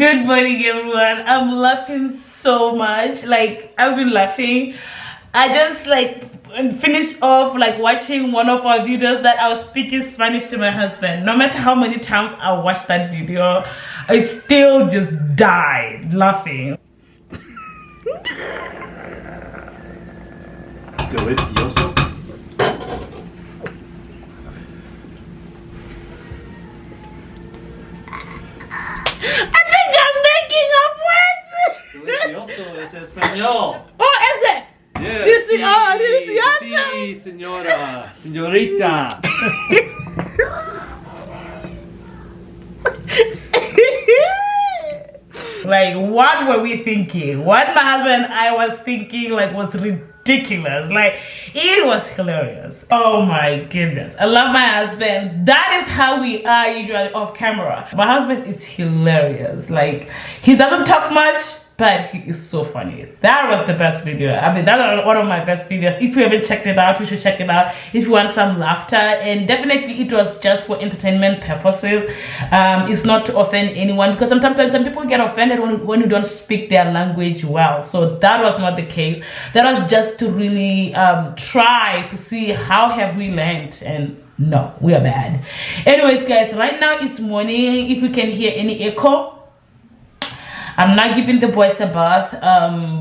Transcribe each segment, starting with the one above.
Good morning, everyone. I'm laughing so much. Like, I've been laughing. I just finished off watching one of our videos that I was speaking Spanish to my husband. No matter how many times I watched that video, I still just died laughing. Delicioso. I think I'm making up words. Delicioso es español. Oh, is it? Yes. Delicioso. Sí, señora. Señorita. Like, what were we thinking? What my husband and I was thinking was ridiculous. Like, it was hilarious. Oh my goodness, I love my husband. That is how we are usually off camera. My husband is hilarious. Like, he doesn't talk much, but he is so funny. That was the best video. I mean, that's one of my best videos. If you haven't checked it out, you should check it out if you want some laughter. And definitely it was just for entertainment purposes. It's not to offend anyone, because sometimes some people get offended when you don't speak their language well. So that was not the case. That was just to really try to see how have we learned. And no, we are bad. Anyways, guys, right now it's morning. If you can hear any echo, I'm not giving the boys a bath,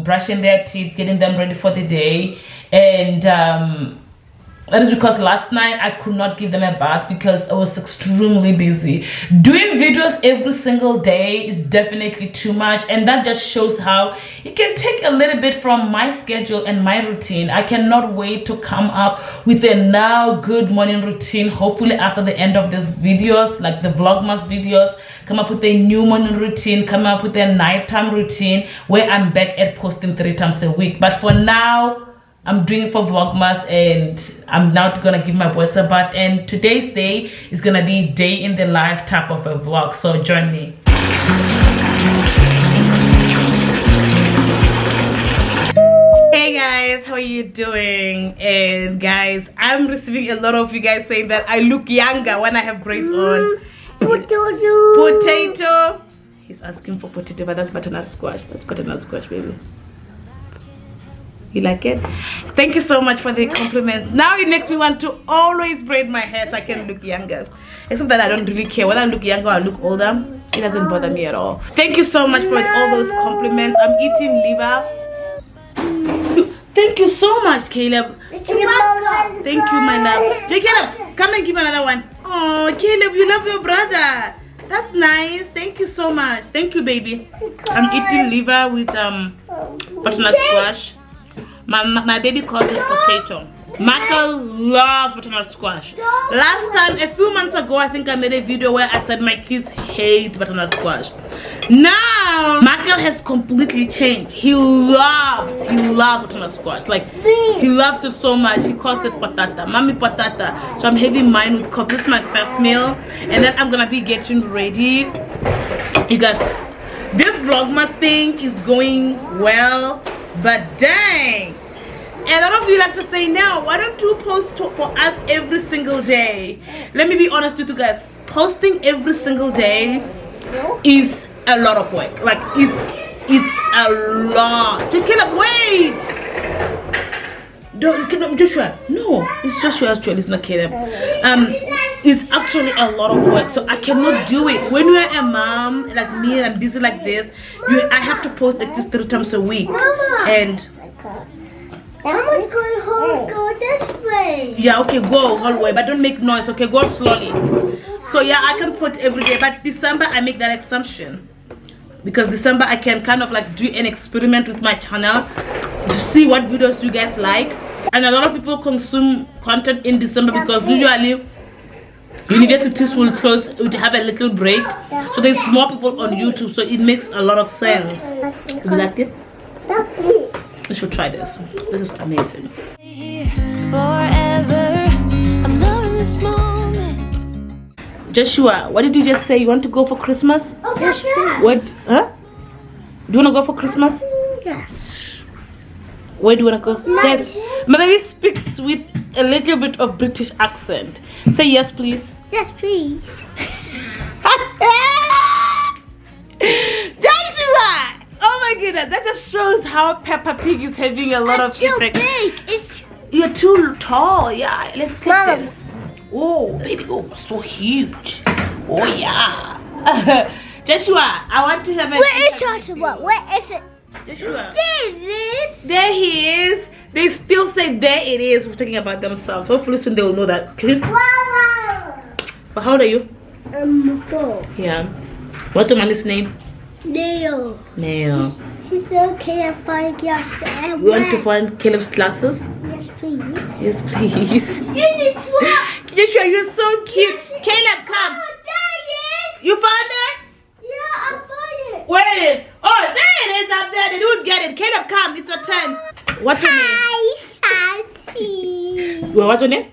brushing their teeth, getting them ready for the day. And that is because last night I could not give them a bath because I was extremely busy. Doing videos every single day is definitely too much, and that just shows how it can take a little bit from my schedule and my routine. I cannot wait to come up with a now good morning routine, hopefully after the end of these videos, like the Vlogmas videos. Come up with a new morning routine, come up with a nighttime routine where I'm back at posting 3 times a week. But for now, I'm doing it for Vlogmas, and I'm now gonna give my boys a bath. And today's day is gonna be day in the life type of a vlog, so join me. Hey guys, how are you doing? And guys, I'm receiving a lot of you guys saying that I look younger when I have braids on. Potato. He's asking for potato, but that's butternut squash. That's butternut squash, baby. You like it? Thank you so much for the compliments. Now it makes me want to always braid my hair so I can look younger. Except that I don't really care whether I look younger or I look older. It doesn't bother me at all. Thank you so much for all those compliments. I'm eating liver. Thank you so much, Caleb. Thank you, my love. Hey, Caleb, come and give another one. Oh, Caleb, you love your brother. That's nice. Thank you so much. Thank you, baby. I'm eating liver with butternut squash. My baby calls it potato. Michael loves butternut squash. Last time, a few months ago, I think I made a video where I said my kids hate butternut squash. Now, Michael has completely changed. He loves butternut squash. Like, he loves it so much. He calls it patata, mommy patata. So I'm having mine with coffee. This is my first meal, and then I'm gonna be getting ready. You guys, this Vlogmas thing is going well, but dang. And a lot of you like to say, now, why don't you post for us every single day? Let me be honest with you guys. Posting every single day is a lot of work. Like, it's a lot. Caleb, wait! Don't, Joshua. No, it's Joshua actually. It's not Caleb. It's actually a lot of work, so I cannot do it. When you are a mom like me and I'm busy like this, I have to post at least 3 times a week. And Mama's going home. Go this way. yeah, okay, go hallway, but don't make noise. Okay, go slowly. So yeah, I can put every day, but December I make that exemption, because December I can kind of like do an experiment with my channel to see what videos you guys like. And a lot of people consume content in December because usually universities will close, would have a little break, so there's more people on YouTube, so it makes a lot of sense. You like it? You should try this. This is amazing. Forever, I'm loving this moment. Joshua, what did you just say? You want to go for Christmas? Oh, yes, What? Huh? Do you want to go for Christmas? yes. Where do you want to go? Yes. My baby speaks with a little bit of British accent. Say yes, please. Yes, please. goodness, that just shows how Peppa Pig is having a lot of Too effect. big. It's You're too tall. Yeah, let's take Mama. this. Oh, baby, oh, so huge. Oh yeah. Joshua, I want to have a. where is Joshua? Where is it? Joshua. There it is. There he is. They still say there it is. We're talking about themselves. Hopefully soon they will know that. Can you? Wow. But how old are you? 4. Yeah. What's your mommy's name? Leo. Neil. She's okay at 5 years. And We want to find Caleb's classes. Yes, please. Yes, please. What? Joshua, you're so cute. Caleb, come. Oh, there it is. You found it? Yeah, I found it. Where is it? Oh, there it is up there. They don't get it. Caleb, come. It's your turn. What's your name? Hi, Sassy. Well, what's your name?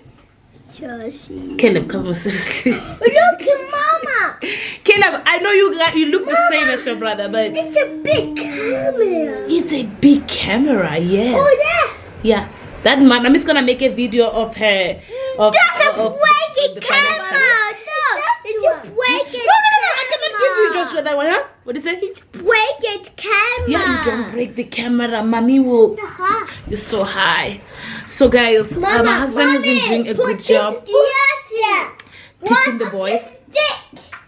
Josie. Caleb, come on, seriously. Look at Mama. Caleb, I know you look the same as your brother, but It's a big camera. it's a big camera, yes. Oh, there. Yeah. That mommy's gonna make a video of her. That's a of breaking the finance camera. channel. No, it's a breaking No, I cannot give you just that one, huh? What did you say? It's breaking camera. Yeah, you don't break the camera. Mommy will. Uh-huh. You're so high. So guys, my husband has been doing a good job teaching the boys.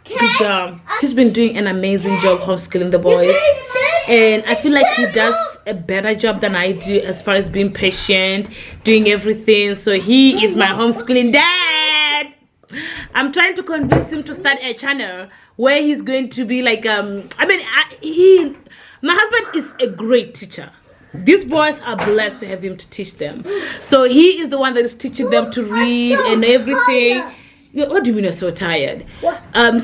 Good job. He's been doing an amazing job homeschooling the boys. And I feel like he does a better job than I do as far as being patient, doing everything. So he is my homeschooling dad. I'm trying to convince him to start a channel where he's going to be like my husband is a great teacher. These boys are blessed to have him to teach them. So he is the one that is teaching them to read and everything. What do you mean you're so tired? I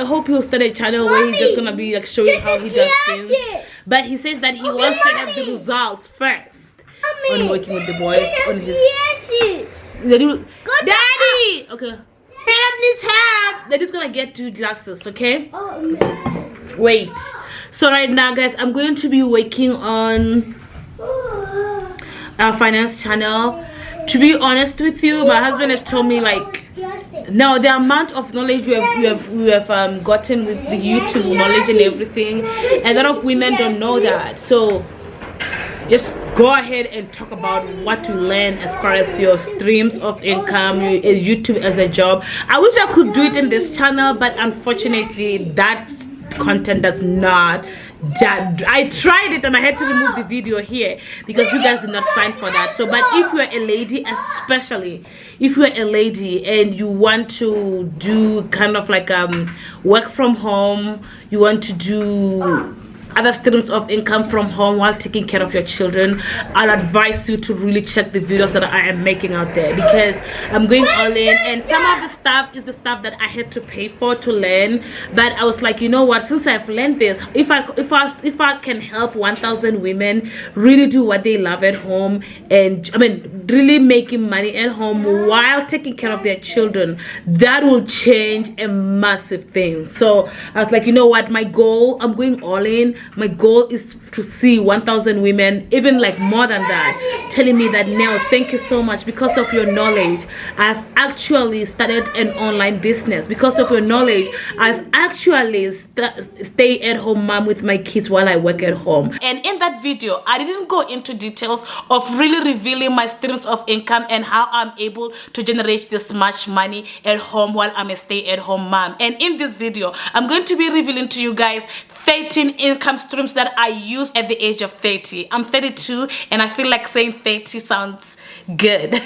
hope he'll start a channel where he's just gonna be like showing how he does things. But he says that he wants to have the results first on working with the boys on his. Daddy! Okay. Help needs help! Daddy's gonna get 2 glasses, okay? Wait. So right now, guys, I'm going to be working on our finance channel. To be honest with you, my husband has told me like now the amount of knowledge we have gotten with the YouTube knowledge and everything, a lot of women don't know that. So just go ahead and talk about what you learn as far as your streams of income, YouTube as a job. I wish I could do it in this channel, but unfortunately that content does not. I tried it and I had to remove the video here because you guys did not sign for that. So but if you're a lady, especially if you're a lady and you want to do kind of like work from home, you want to do other streams of income from home while taking care of your children, I'll advise you to really check the videos that I am making out there, because I'm going all in, and some of the stuff is the stuff that I had to pay for to learn. But I was like, you know what, since I've learned this, if I can help 1,000 women really do what they love at home, and really making money at home while taking care of their children, that will change a massive thing. So I was like, you know what, my goal, I'm going all in. My goal is to see 1,000 women, even like more than that, telling me that, Nell, thank you so much. Because of your knowledge, I've actually started an online business. Because of your knowledge, I've actually stay at home mom with my kids while I work at home. And in that video, I didn't go into details of really revealing my streams of income and how I'm able to generate this much money at home while I'm a stay-at-home mom. And in this video, I'm going to be revealing to you guys 13 income streams that I use at the age of 30. I'm 32 and I feel like saying 30 sounds good.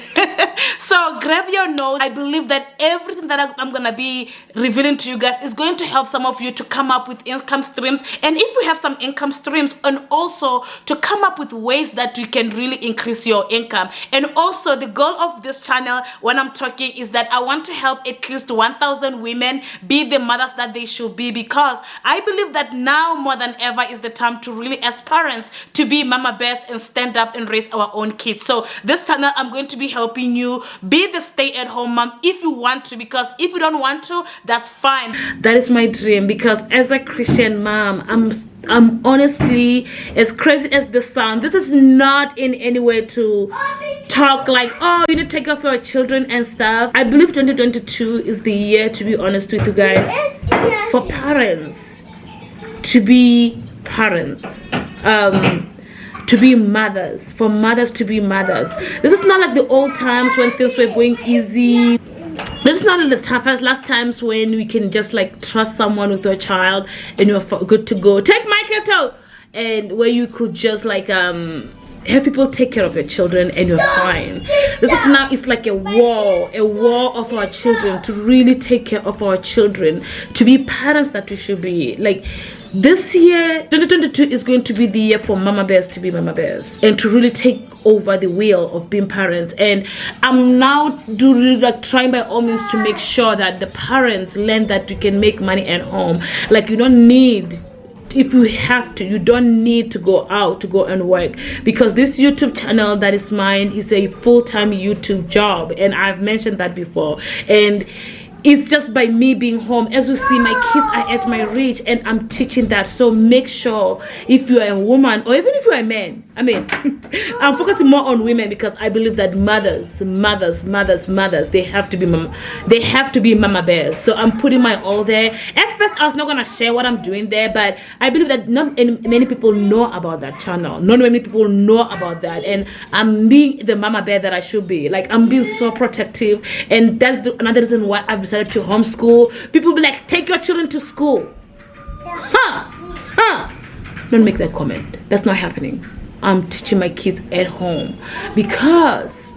So grab your notes. I believe that everything that I'm gonna be revealing to you guys is going to help some of you to come up with income streams, and if you have some income streams, and also to come up with ways that you can really increase your income. And also the goal of this channel when I'm talking is that I want to help at least 1,000 women be the mothers that they should be, because I believe that now more than ever is the time to really, as parents, to be mama best and stand up and raise our own kids. So this channel, I'm going to be helping you be the stay-at-home mom if you want to, because if you don't want to, that's fine. That is my dream, because as a Christian mom, I'm honestly, as crazy as this sounds, this is not in any way to talk like, oh, you need to take care of your children and stuff. I believe 2022 is the year, to be honest with you guys, for parents to be parents, to be mothers, for mothers to be mothers. This is not like the old times when things were going easy. This is not the toughest last times when we can just like trust someone with your child and you're good to go. Take my kiddo, and where you could just like have people take care of your children and you're fine. This is now, it's like a war of our children, to really take care of our children, to be parents that we should be. Like this year 2022 is going to be the year for mama bears to be mama bears and to really take over the wheel of being parents. And I'm now really like trying by all means to make sure that the parents learn that you can make money at home. Like you don't need, if you have to, you don't need to go out to go and work, because this YouTube channel that is mine is a full-time YouTube job, and I've mentioned that before. And it's just by me being home. As you see, my kids are at my reach and I'm teaching that. So make sure, if you're a woman or even if you're a man, I mean I'm focusing more on women because I believe that mothers, they have to be mama bears. So I'm putting my all there. At first I was not gonna share what I'm doing there, but I believe that not many people know about that channel. Not many people know about that, and I'm being the mama bear that I should be. Like I'm being so protective, and that's another reason why I've decided to homeschool. People be like, take your children to school. Don't make that comment. That's not happening. I'm teaching my kids at home because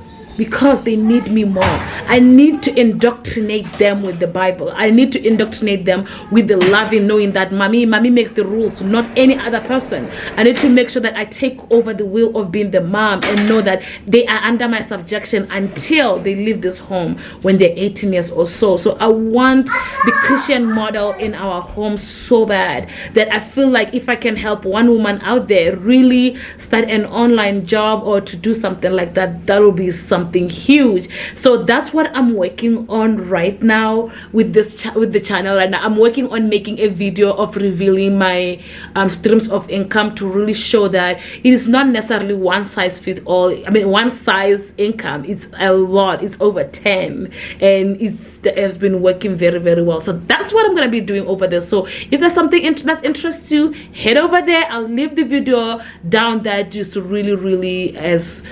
they need me more. I need to indoctrinate them with the Bible. I need to indoctrinate them with the loving, knowing that mommy makes the rules, not any other person. I need to make sure that I take over the wheel of being the mom and know that they are under my subjection until they leave this home when they're 18 years or so. So I want the Christian model in our home so bad that I feel like if I can help one woman out there really start an online job or to do something like that, that will be something huge. So that's what I'm working on right now with this with the channel right now. I'm working on making a video of revealing my streams of income, to really show that it is not necessarily one size fit all. I mean, one size income, it's a lot, it's over 10, and it has been working very, very well. So that's what I'm gonna be doing over there. So if there's something that interests you, head over there. I'll leave the video down there just to really as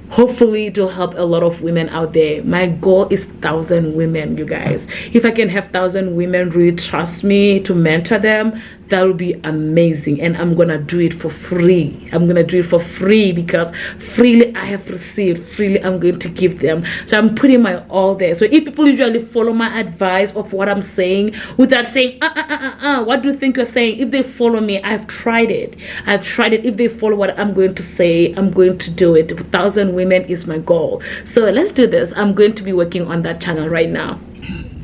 hopefully it will help a lot of women out there. My goal is 1,000 women, you guys. If I can have 1,000 women really trust me to mentor them, that would be amazing. And I'm gonna do it for free. I'm gonna do it for free because freely I have received, freely I'm going to give them. So I'm putting my all there. So if people usually follow my advice of what I'm saying without saying what do you think you're saying, if they follow me, I've tried it. If they follow what I'm going to say, I'm going to do it. 1,000 women is my goal. So let's do this. I'm going to be working on that channel right now.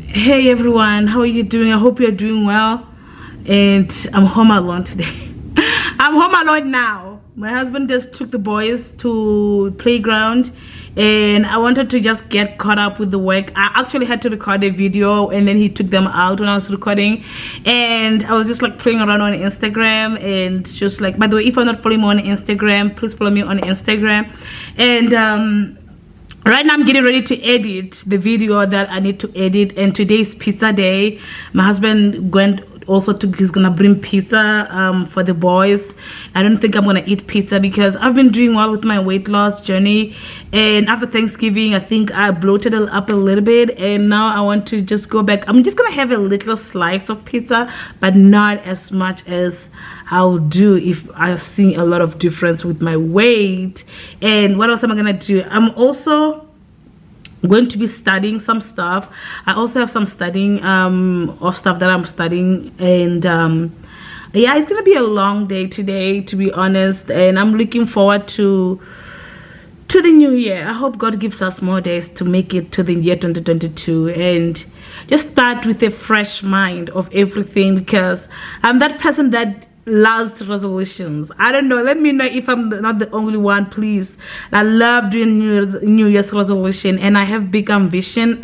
Hey everyone, how are you doing? I hope you're doing well. And I'm home alone today. I'm home alone now. My husband just took the boys to playground and I wanted to just get caught up with the work. I actually had to record a video and then he took them out when I was recording, and I was just like playing around on Instagram and just like, by the way, if you're not following me on Instagram, please follow me on Instagram. And right now I'm getting ready to edit the video that I need to edit, and today's pizza day. My husband he's gonna bring pizza for the boys. I don't think I'm gonna eat pizza because I've been doing well with my weight loss journey, and after Thanksgiving I think I bloated up a little bit, and now I want to just go back. I'm just gonna have a little slice of pizza, but not as much as I'll do if I see a lot of difference with my weight. And what else am I gonna do? I'm also going to be studying some stuff. I also have some studying of stuff that I'm studying, and yeah, it's gonna be a long day today, to be honest, and I'm looking forward to the new year. I hope God gives us more days to make it to the year 2022 and just start with a fresh mind of everything, because I'm that person that loves resolutions. I don't know, let me know if I'm not the only one, please. I love doing New Year's resolution, and I have big ambitions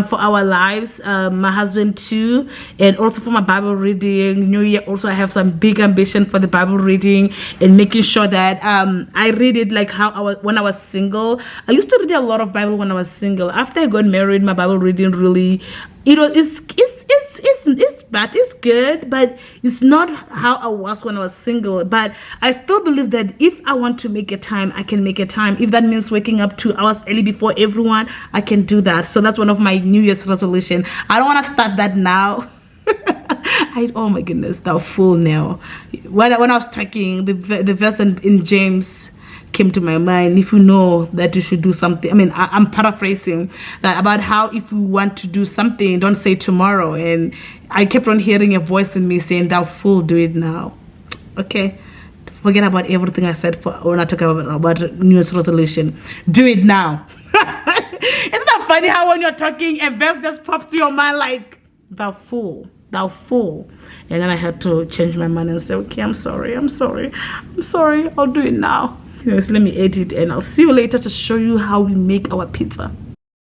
for our lives, my husband too, and also for my Bible reading. New Year also I have some big ambition for the Bible reading and making sure that I read it like how when I was single. I used to read a lot of Bible when I was single. After I got married, my Bible reading really it's bad, it's good, but it's not how I was when I was single. But I still believe that if I want to make a time, I can make a time. If that means waking up 2 hours early before everyone, I can do that. So that's one of my New Year's resolution. I don't want to start that now. Oh my goodness, thou fool now. When I was talking, the verse in James came to my mind. If you know that you should do something, I mean, I'm paraphrasing that about how if you want to do something, don't say tomorrow. And I kept on hearing a voice in me saying, thou fool, do it now. Okay, forget about everything I said when I talk about New Year's resolution. Do it now. Isn't that funny how when you're talking, a verse just pops to your mind like, thou fool, thou fool. And then I had to change my mind and say, okay, I'm sorry, I'll do it now. Anyways, let me edit and I'll see you later to show you how we make our pizza.